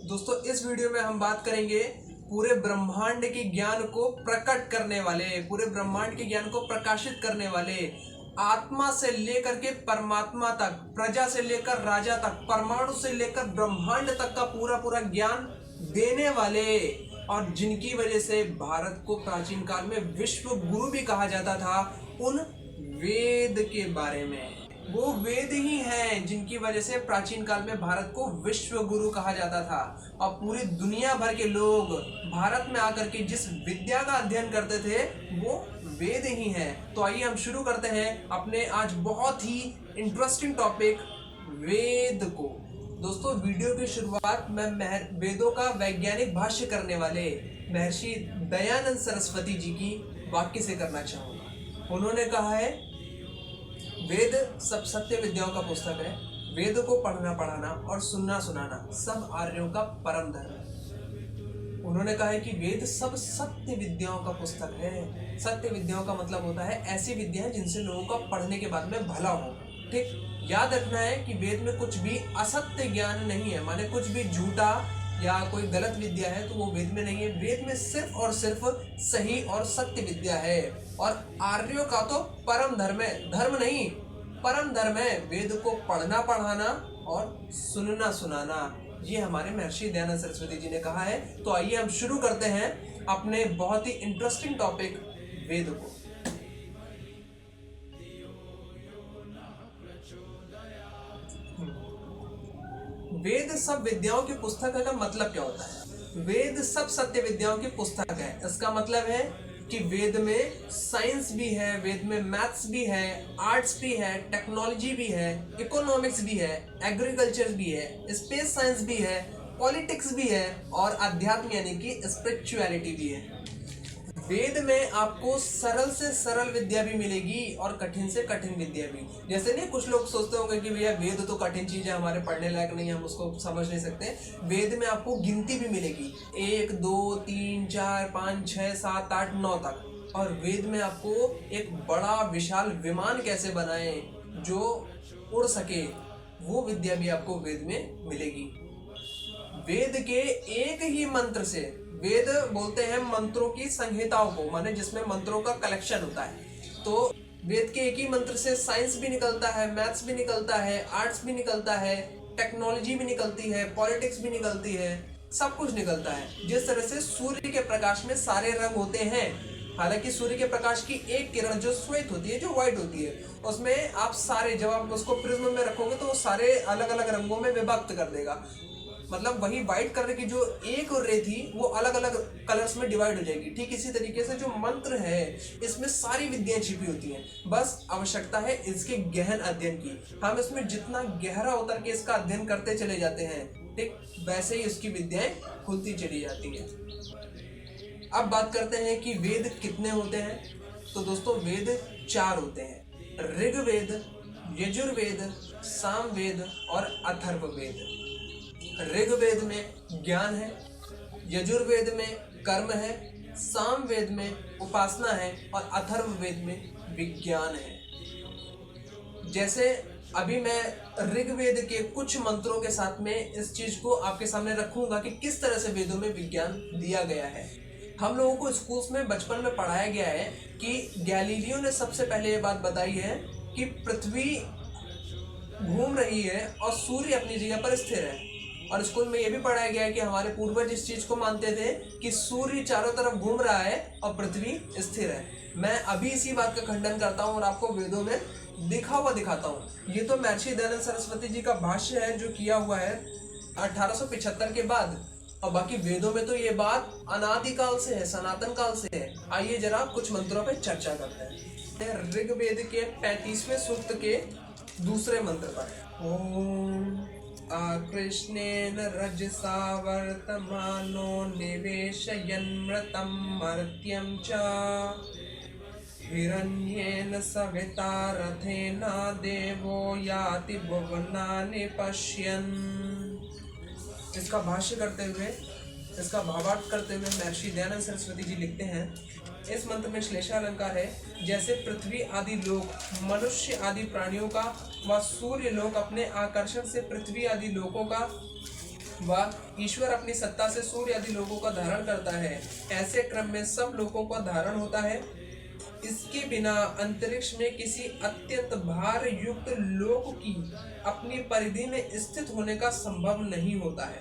दोस्तों इस वीडियो में हम बात करेंगे पूरे ब्रह्मांड के ज्ञान को प्रकट करने वाले, पूरे ब्रह्मांड के ज्ञान को प्रकाशित करने वाले, आत्मा से लेकर के परमात्मा तक, प्रजा से लेकर राजा तक, परमाणु से लेकर ब्रह्मांड तक का पूरा पूरा ज्ञान देने वाले, और जिनकी वजह से भारत को प्राचीन काल में विश्व गुरु भी कहा जाता था, उन वेद के बारे में। वो वेद ही हैं जिनकी वजह से प्राचीन काल में भारत को विश्व गुरु कहा जाता था, और पूरी दुनिया भर के लोग भारत में आकर के जिस विद्या का अध्ययन करते थे वो वेद ही हैं। तो आइए हम शुरू करते हैं अपने आज बहुत ही इंटरेस्टिंग टॉपिक वेद को। दोस्तों वीडियो की शुरुआत मैं वेदों का वैज्ञानिक भाष्य करने वाले महर्षि दयानंद सरस्वती जी की वाक्य से करना चाहूँगा। उन्होंने कहा है, वेद सब सत्य विद्याओं का पुस्तक है। वेद को पढ़ना पढ़ाना और सुनना सुनाना सब आर्यों का परम धर्म है। उन्होंने कहा है कि वेद सब सत्य विद्याओं का पुस्तक है। सत्य विद्याओं का मतलब होता है ऐसी विद्याएं जिनसे लोगों का पढ़ने के बाद में भला हो। ठीक, याद रखना है कि वेद में कुछ भी असत्य ज्ञान नहीं है, माने कुछ भी झूठा या कोई गलत विद्या है तो वो वेद में नहीं है। वेद में सिर्फ और सिर्फ सही और सत्य विद्या है, और आर्यों का तो परम धर्म है, धर्म नहीं परम धर्म है वेद को पढ़ना पढ़ाना और सुनना सुनाना। ये हमारे महर्षि दयानंद सरस्वती जी ने कहा है। तो आइए हम शुरू करते हैं अपने बहुत ही इंटरेस्टिंग टॉपिक वेद को। वेद सब विद्याओं की पुस्तक का मतलब क्या होता है? वेद सब सत्य विद्याओं की पुस्तक है। इसका मतलब है कि वेद में साइंस भी है, वेद में मैथ्स भी है, आर्ट्स भी है, टेक्नोलॉजी भी है, इकोनॉमिक्स भी है, एग्रीकल्चर भी है, स्पेस साइंस भी है, पॉलिटिक्स भी है, और अध्यात्म यानी कि स्पिरिचुअलिटी भी है। वेद में आपको सरल से सरल विद्या भी मिलेगी और कठिन से कठिन विद्या भी। जैसे नहीं, कुछ लोग सोचते होंगे कि भैया वेद तो कठिन चीज है, हमारे पढ़ने लायक नहीं है, हम उसको समझ नहीं सकते। वेद में आपको गिनती भी मिलेगी 1 2 3 4 5 6 7 8 9 तक। और वेद में आपको एक बड़ा विशाल विमान कैसे बनाए जो उड़ सके, वो विद्या भी आपको वेद में मिलेगी। वेद के एक ही मंत्र से, वेद बोलते हैं मंत्रों की संहिताओं को, माने जिसमें मंत्रों का कलेक्शन होता है। तो वेद के एक ही मंत्र से साइंस भी निकलता है, मैथ्स भी निकलता है, आर्ट्स भी निकलता है, टेक्नोलॉजी भी निकलती है, पॉलिटिक्स भी निकलती है, सब कुछ निकलता है। जिस तरह से सूर्य के प्रकाश में सारे रंग होते हैं, हालांकि सूर्य के प्रकाश की एक किरण जो श्वेत होती है, जो व्हाइट होती है, उसमें आप सारे, जब आप उसको प्रिज्म में रखोगे तो वो सारे अलग अलग रंगों में विभक्त कर देगा। मतलब वही व्हाइट कलर की जो एक रे थी वो अलग अलग कलर्स में डिवाइड हो जाएगी। ठीक इसी तरीके से जो मंत्र है इसमें सारी विद्याएं छिपी होती हैं, बस आवश्यकता है इसके गहन अध्ययन की। हम इसमें जितना गहरा उतर के इसका अध्ययन करते चले जाते हैं, ठीक वैसे ही उसकी विद्याएं खुलती चली जाती हैं। अब बात करते हैं कि वेद कितने होते हैं। तो दोस्तों वेद 4 होते हैं: ऋग्वेद, यजुर्वेद, सामवेद और अथर्ववेद। ऋग्वेद में ज्ञान है, यजुर्वेद में कर्म है, सामवेद में उपासना है, और अथर्ववेद में विज्ञान है। जैसे अभी मैं ऋग्वेद के कुछ मंत्रों के साथ में इस चीज को आपके सामने रखूंगा कि किस तरह से वेदों में विज्ञान दिया गया है। हम लोगों को स्कूल्स में बचपन में पढ़ाया गया है कि गैलीलियो ने सबसे पहले ये बात बताई है कि पृथ्वी घूम रही है और सूर्य अपनी जगह पर स्थिर है। और स्कूल में ये भी पढ़ाया गया है कि हमारे पूर्वज इस चीज को मानते थे कि सूर्य चारों तरफ घूम रहा है और पृथ्वी स्थिर है। मैं अभी इसी बात का खंडन करता हूँ और आपको वेदों में दिखा हुआ दिखाता हूँ। ये तो महर्षि दयानंद सरस्वती जी का भाष्य है जो किया हुआ है 1875 के बाद, और बाकी वेदों में तो ये बात अनादिकाल से है, सनातन काल से है। आइए जरा कुछ मंत्रों पर चर्चा करते हैं। ऋग्वेद के 35वें सूक्त के दूसरे मंत्र पर, ओम आकृष्णेन रजसा वर्तमानो निवेशयन्मृतं मर्त्यं च हिरण्येन सविता रथेना देवो याति भुवनानि पश्यन्। इसका भाष्य करते हुए, इसका भावार्थ करते हुए महर्षि दयानंद सरस्वती जी लिखते हैं, इस मंत्र में श्लेषालंकार है। जैसे पृथ्वी आदि लोक, मनुष्य आदि प्राणियों का व सूर्य लोक अपने आकर्षण से पृथ्वी आदि लोकों का वह ईश्वर अपनी सत्ता से सूर्य आदि लोगों का धारण करता है। ऐसे क्रम में सब लोगों का धारण होता है। इसके बिना अंतरिक्ष में किसी अत्यंत भार युक्त लोक की अपनी परिधि में स्थित होने का संभव नहीं होता है।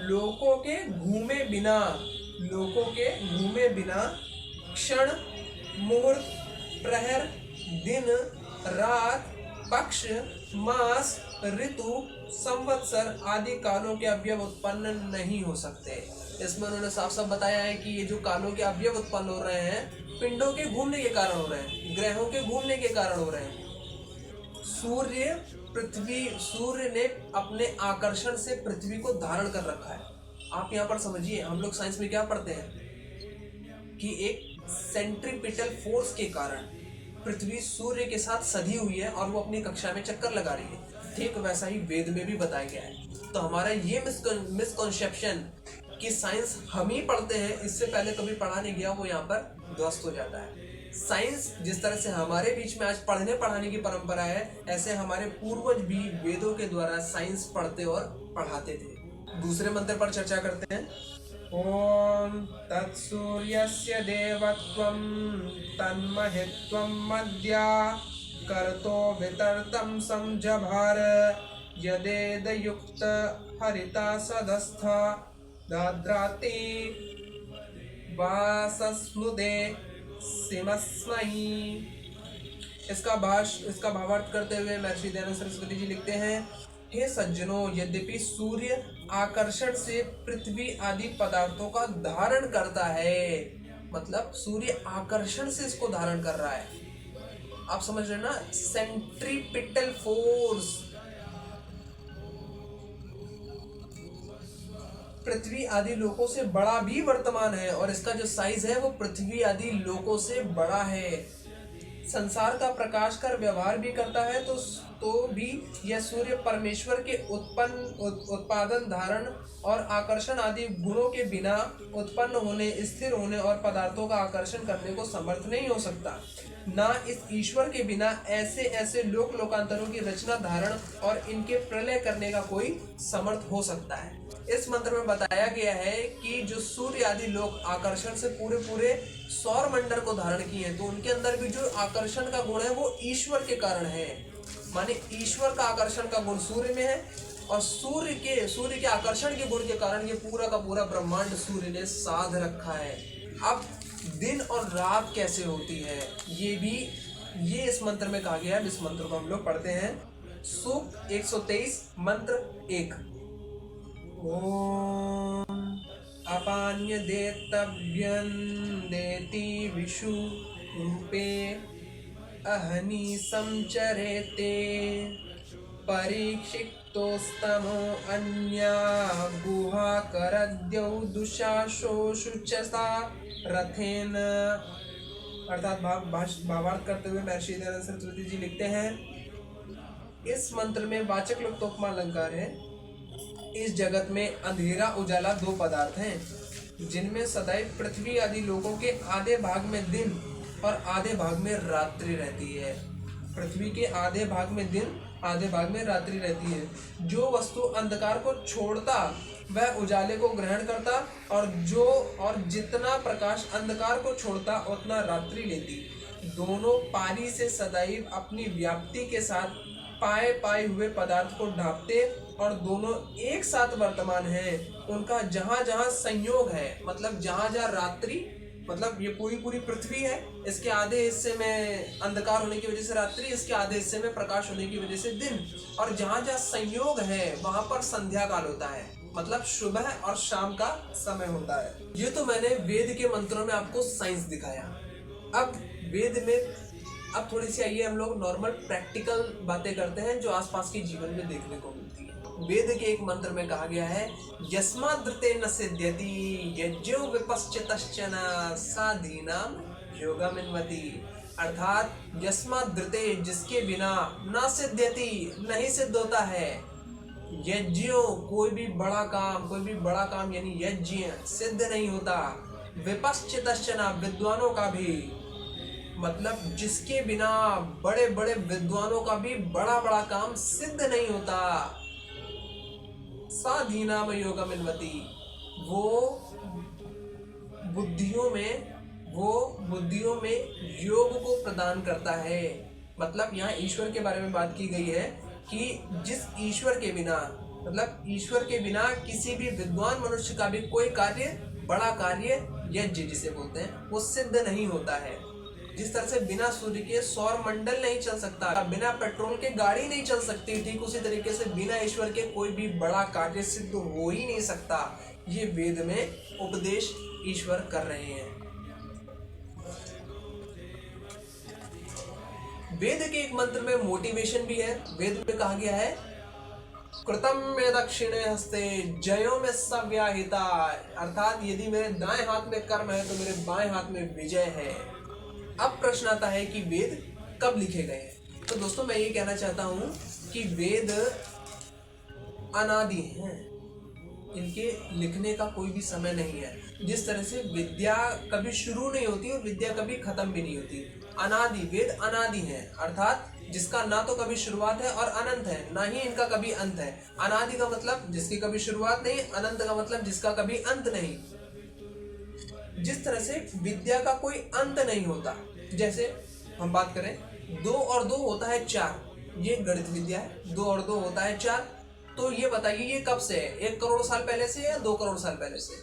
लोकों के घूमे बिना क्षण, मुहूर्त, प्रहर, दिन, रात, पक्ष, मास, ऋतु, संवत्सर आदि कालों के अवयव उत्पन्न नहीं हो सकते। इसमें उन्होंने साफ साफ बताया है कि ये जो कालों के अवयव उत्पन्न हो रहे हैं पिंडों के घूमने के कारण हो रहे हैं, ग्रहों के घूमने के कारण हो रहे हैं। सूर्य ने अपने आकर्षण से पृथ्वी को धारण कर रखा है। आप यहाँ पर समझिए, हम लोग साइंस में क्या पढ़ते हैं कि एक सेंट्रीपिटल फोर्स के कारण पृथ्वी सूर्य के साथ सधी हुई है और वो अपनी कक्षा में चक्कर लगा रही है। ठीक वैसा ही वेद में भी बताया गया है। तो हमारा ये मिसकॉन्सेप्शन कि साइंस हम ही पढ़ते हैं, इससे पहले कभी पढ़ा नहीं गया, वो यहाँ पर ध्वस्त हो जाता है। साइंस जिस तरह से हमारे बीच में आज पढ़ने पढ़ाने की परंपरा है, ऐसे हमारे पूर्वज भी वेदों के द्वारा साइंस पढ़ते और पढ़ाते थे। दूसरे मंत्र पर चर्चा करते हैं। ओम तत्सूर्यस्य देवत्वं तन्महित्वं मद्या कर्तो वितर्तं समजभार यदेदयुक्त हरिता सदस्था दाद्राति वासस्नुदे सिमस्महि। इसका भावार्थ करते हुए महर्षि दयानंद सरस्वती जी लिखते हैं, हे सज्जनों, यद्यपि सूर्य आकर्षण से पृथ्वी आदि पदार्थों का धारण करता है, मतलब सूर्य आकर्षण से इसको धारण कर रहा है। आप समझ रहे ना, सेंट्रीपिटल फोर्स। पृथ्वी आदि लोकों से बड़ा भी वर्तमान है और इसका जो साइज है वो पृथ्वी आदि लोकों से बड़ा है। संसार का प्रकाश कर व्यवहार भी करता है तो भी यह सूर्य परमेश्वर के उत्पादन, धारण और आकर्षण आदि गुणों के बिना उत्पन्न होने, स्थिर होने और पदार्थों का आकर्षण करने को समर्थ नहीं हो सकता। ना इस ईश्वर के बिना ऐसे लोकांतरों की रचना, धारण और इनके प्रलय करने का कोई समर्थ हो सकता है। इस मंत्र में बताया गया है कि जो सूर्य आदि लोग आकर्षण से पूरे सौर मंडल को धारण किए हैं, तो उनके अंदर भी जो आकर्षण का गुण है वो ईश्वर के कारण है। माने ईश्वर का आकर्षण का गुण सूर्य में है और सूर्य के आकर्षण के गुण के कारण ये पूरा का पूरा ब्रह्मांड सूर्य ने साध रखा है। अब दिन और रात कैसे होती है ये इस मंत्र में कहा गया है। इस मंत्र को हम लोग पढ़ते हैं। सूक्त 123 मंत्र 1। ओम अपान्य देतव्यं देति विषु रूपे अहनि संचरेते परीक्षितोस्तमो अन्या गुहा करद्यौ दुशाशोषुचसा रथेन। अर्थात भावार्थ करते हुए महर्षि दयानंद सरस्वती जी लिखते हैं, इस मंत्र में वाचक् लुप्तोपमा अलंकार है। इस जगत में अंधेरा उजाला दो पदार्थ हैं जिनमें सदैव पृथ्वी आदि लोगों के आधे भाग में दिन और आधे भाग में रात्रि रहती है। पृथ्वी के आधे भाग में दिन, आधे भाग में रात्रि रहती है। जो वस्तु अंधकार को छोड़ता वह उजाले को ग्रहण करता और जितना प्रकाश अंधकार को छोड़ता उतना रात्रि लेती। दोनों पारी से सदैव अपनी व्याप्ति के साथ पाए हुए पदार्थ को ढांपते और दोनों एक साथ वर्तमान हैं। उनका जहाँ जहाँ संयोग है, मतलब जहाँ जहाँ रात्रि, मतलब ये पूरी पृथ्वी है, इसके आधे हिस्से में अंधकार होने की वजह से रात्रि, इसके आधे हिस्से में प्रकाश होने की वजह से दिन, और जहाँ जहाँ संयोग है वहां पर संध्या काल होता है, मतलब सुबह और शाम का समय होता है। ये तो मैंने वेद के मंत्रों में आपको साइंस दिखाया। अब वेद में थोड़ी सी आइए हम लोग नॉर्मल प्रैक्टिकल बातें करते हैं जो आसपास के जीवन में देखने को मिलती है। वेद के एक मंत्र में कहा गया है, यस्माद्रते न सिद्ध्यति यज्ञो विपश्चितश्चन साधीनाम योगमिन्वति। अर्थात यस्माद्रते, जिसके बिना, न सिद्ध्यति, नहीं सिद्ध होता है, यज्ञो, कोई भी बड़ा काम यानी यज्ञ सिद्ध नहीं होता, विपश्चितश्चन, विद्वानों का भी, मतलब जिसके बिना बड़े बड़े विद्वानों का भी बड़ा काम सिद्ध नहीं होता। साधीनाम योगमिन्वति, वो बुद्धियों में योग को प्रदान करता है। मतलब यहाँ ईश्वर के बारे में बात की गई है कि जिस ईश्वर के बिना, मतलब ईश्वर के बिना किसी भी विद्वान मनुष्य का भी कोई कार्य, बड़ा कार्य यज्ञ जिसे बोलते हैं, वो सिद्ध नहीं होता है। जिस तरह से बिना सूर्य के सौर मंडल नहीं चल सकता, बिना पेट्रोल के गाड़ी नहीं चल सकती, ठीक उसी तरीके से बिना ईश्वर के कोई भी बड़ा कार्य सिद्ध हो ही नहीं सकता। ये वेद में उपदेश ईश्वर कर रहे हैं। वेद के एक मंत्र में मोटिवेशन भी है। वेद में कहा गया है कृतम में दक्षिणे हस्ते जयो में सव्याहिता, अर्थात यदि मेरे दाएं हाथ में कर्म है तो मेरे बाएं हाथ में विजय है। अब प्रश्न आता है कि वेद कब लिखे गए हैं। तो दोस्तों मैं ये कहना चाहता हूं कि वेद अनादि हैं, इनके लिखने का कोई भी समय नहीं है। जिस तरह से विद्या कभी शुरू नहीं होती और विद्या कभी खत्म भी नहीं होती, अनादि, वेद अनादि हैं, अर्थात जिसका ना तो कभी शुरुआत है और अनंत है, ना ही इनका कभी अंत है। अनादि का मतलब जिसकी कभी शुरुआत नहीं, अनंत का मतलब जिसका कभी अंत नहीं। जिस तरह से विद्या का कोई अंत नहीं होता, जैसे हम बात करें 2 और 2 होता है 4, ये गणित विद्या है। 2 और 2 होता है 4, तो ये बताइए ये कब से है, 1 करोड़ साल पहले से या 2 करोड़ साल पहले से?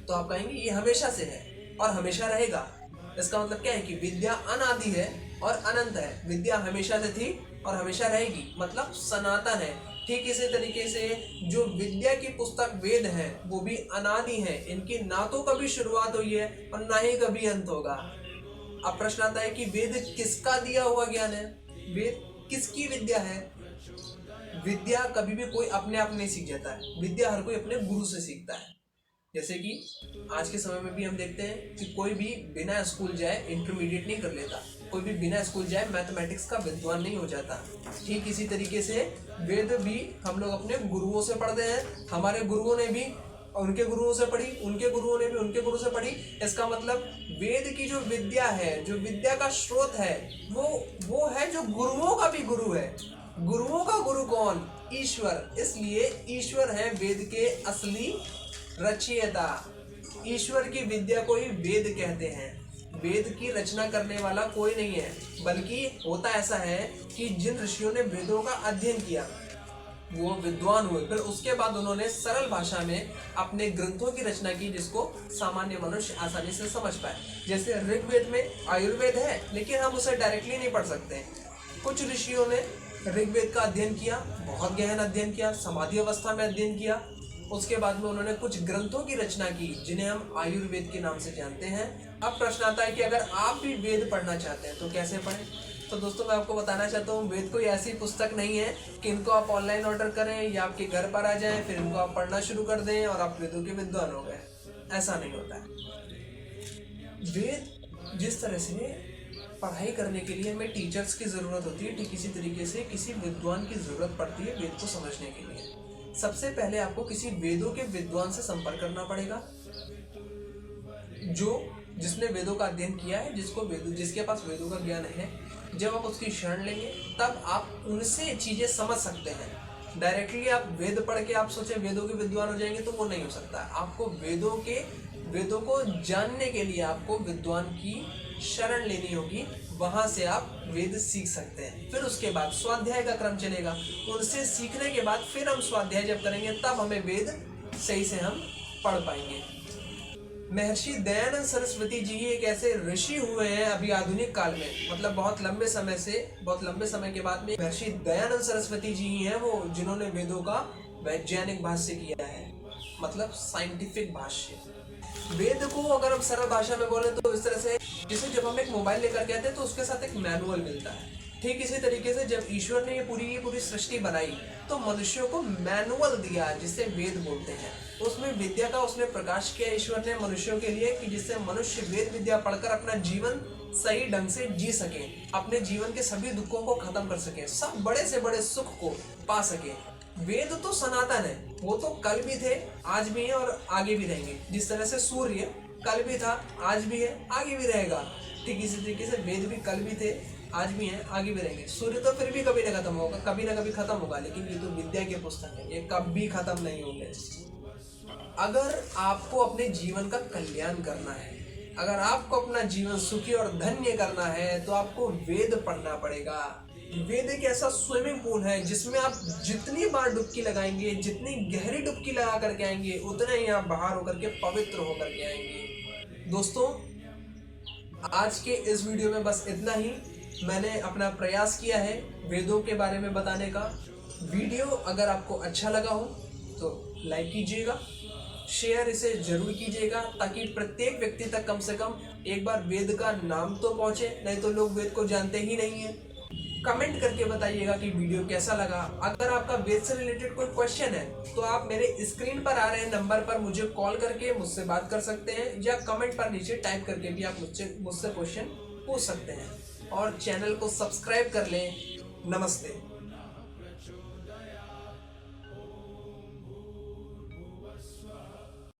तो आप कहेंगे ये हमेशा से है और हमेशा रहेगा। इसका मतलब क्या है कि विद्या अनादि है और अनंत है। विद्या हमेशा से थी और हमेशा रहेगी, मतलब सनातन है। ठीक इसी तरीके से जो विद्या की पुस्तक वेद है वो भी अनादि है, इनकी ना तो कभी शुरुआत हुई है और ना ही कभी अंत होगा। अब प्रश्न आता है कि वेद किसका दिया हुआ ज्ञान है, वेद किसकी विद्या है? विद्या कभी भी कोई अपने आप नहीं सीख जाता है, विद्या हर कोई अपने गुरु से सीखता है। जैसे कि आज के समय में भी हम देखते हैं कि कोई भी बिना स्कूल जाए इंटरमीडिएट नहीं कर लेता, कोई भी बिना स्कूल जाए मैथमेटिक्स का विद्वान नहीं हो जाता। ठीक इसी तरीके से वेद भी हम लोग अपने गुरुओं से पढ़ते हैं। हमारे गुरुओं ने भी उनके गुरुओं से पढ़ी, उनके गुरुओं ने भी उनके गुरु से पढ़ी। इसका मतलब वेद की जो विद्या है, जो विद्या का स्रोत है, वो है जो गुरुओं का भी गुरु है। गुरुओं का गुरु कौन? ईश्वर। इसलिए ईश्वर है वेद के असली रचयिता। ईश्वर की विद्या को ही वेद कहते हैं। वेद की रचना करने वाला कोई नहीं है, बल्कि होता ऐसा है कि जिन ऋषियों ने वेदों का अध्ययन किया वो विद्वान हुए, फिर उसके बाद उन्होंने सरल भाषा में अपने ग्रंथों की रचना की, जिसको सामान्य मनुष्य आसानी से समझ पाए। जैसे ऋग्वेद में आयुर्वेद है, लेकिन हम उसे डायरेक्टली नहीं पढ़ सकते। कुछ ऋषियों ने ऋग्वेद का अध्ययन किया, बहुत गहन अध्ययन किया, समाधि अवस्था में अध्ययन किया। उसके बाद में उन्होंने कुछ ग्रंथों की रचना की जिन्हें हम आयुर्वेद के नाम से जानते हैं। अब प्रश्न आता है कि अगर आप भी वेद पढ़ना चाहते हैं तो कैसे पढ़ें? तो दोस्तों मैं आपको बताना चाहता हूँ, वेद कोई ऐसी पुस्तक नहीं है कि इनको आप ऑनलाइन ऑर्डर करें या आपके घर पर आ जाएं, फिर इनको आप पढ़ना शुरू कर दें और आप वेदों के विद्वान हो गए। ऐसा नहीं होता है। वेद जिस तरह से पढ़ाई करने के लिए हमें टीचर्स की ज़रूरत होती है, ठीक इसी तरीके से किसी विद्वान की ज़रूरत पड़ती है वेद को समझने के लिए। सबसे पहले आपको किसी वेदों के विद्वान से संपर्क करना पड़ेगा, जिसने वेदों का अध्ययन किया है, जिसके पास वेदों का ज्ञान है। जब आप उसकी शरण लेंगे तब आप उनसे चीज़ें समझ सकते हैं। डायरेक्टली आप वेद पढ़ के आप सोचे वेदों के विद्वान हो जाएंगे तो वो नहीं हो सकता। आपको वेदों को जानने के लिए आपको विद्वान की शरण लेनी होगी, वहां से आप वेद सीख सकते हैं। फिर उसके बाद स्वाध्याय का क्रम चलेगा, उनसे सीखने के बाद फिर हम स्वाध्याय जब करेंगे तब हमें वेद सही से हम पढ़ पाएंगे। महर्षि दयानंद सरस्वती जी ही एक ऐसे ऋषि हुए हैं अभी आधुनिक काल में, मतलब बहुत लंबे समय के बाद में महर्षि दयानंद सरस्वती जी ही हैं वो जिन्होंने वेदों का वैज्ञानिक भाष्य किया है, मतलब साइंटिफिक भाष्य। वेद को अगर हम सरल भाषा में बोले तो इस तरह से, जैसे जब हम एक मोबाइल लेकर के आते हैं तो उसके साथ एक मैनुअल मिलता है। ठीक इसी तरीके से जब ईश्वर ने ये पूरी सृष्टि बनाई तो मनुष्यों को मैनुअल दिया जिसे वेद बोलते हैं। उसमें विद्या का उसने प्रकाश किया ईश्वर ने मनुष्यों के लिए, कि जिससे मनुष्य वेद विद्या पढ़कर अपना जीवन सही ढंग से जी सके, अपने जीवन के सभी दुखों को खत्म कर सके, सब बड़े से बड़े सुख को पा सके। वेद तो सनातन है, वो तो कल भी थे, आज भी है और आगे भी रहेंगे। जिस तरह से सूर्य कल भी था, आज भी है, आगे भी रहेगा, ठीक इसी तरीके से वेद भी कल भी थे, आज भी हैं, आगे भी रहेंगे। सूर्य तो फिर भी कभी ना खत्म होगा, कभी ना कभी खत्म होगा, लेकिन ये तो विद्या के पुस्तक है, ये कभी खत्म नहीं होंगे। अगर आपको अपने जीवन का कल्याण करना है, अगर आपको अपना जीवन सुखी और धन्य करना है, तो आपको वेद पढ़ना पड़ेगा। वेद एक ऐसा स्विमिंग पूल है जिसमें आप जितनी बार डुबकी लगाएंगे, जितनी गहरी डुबकी लगा करके आएंगे, उतना ही आप बाहर होकर के पवित्र होकर के आएंगे। दोस्तों, आज के इस वीडियो में बस इतना ही। मैंने अपना प्रयास किया है वेदों के बारे में बताने का। वीडियो अगर आपको अच्छा लगा हो तो लाइक कीजिएगा, शेयर इसे जरूर कीजिएगा, ताकि प्रत्येक व्यक्ति तक कम से कम एक बार वेद का नाम तो पहुंचे, नहीं तो लोग वेद को जानते ही नहीं है। कमेंट करके बताइएगा कि वीडियो कैसा लगा। अगर आपका वेद से रिलेटेड कोई क्वेश्चन है तो आप मेरे स्क्रीन पर आ रहे नंबर पर मुझे कॉल करके मुझसे बात कर सकते हैं, या कमेंट पर नीचे टाइप करके भी आप मुझसे क्वेश्चन पूछ सकते हैं। और चैनल को सब्सक्राइब कर लें। नमस्ते।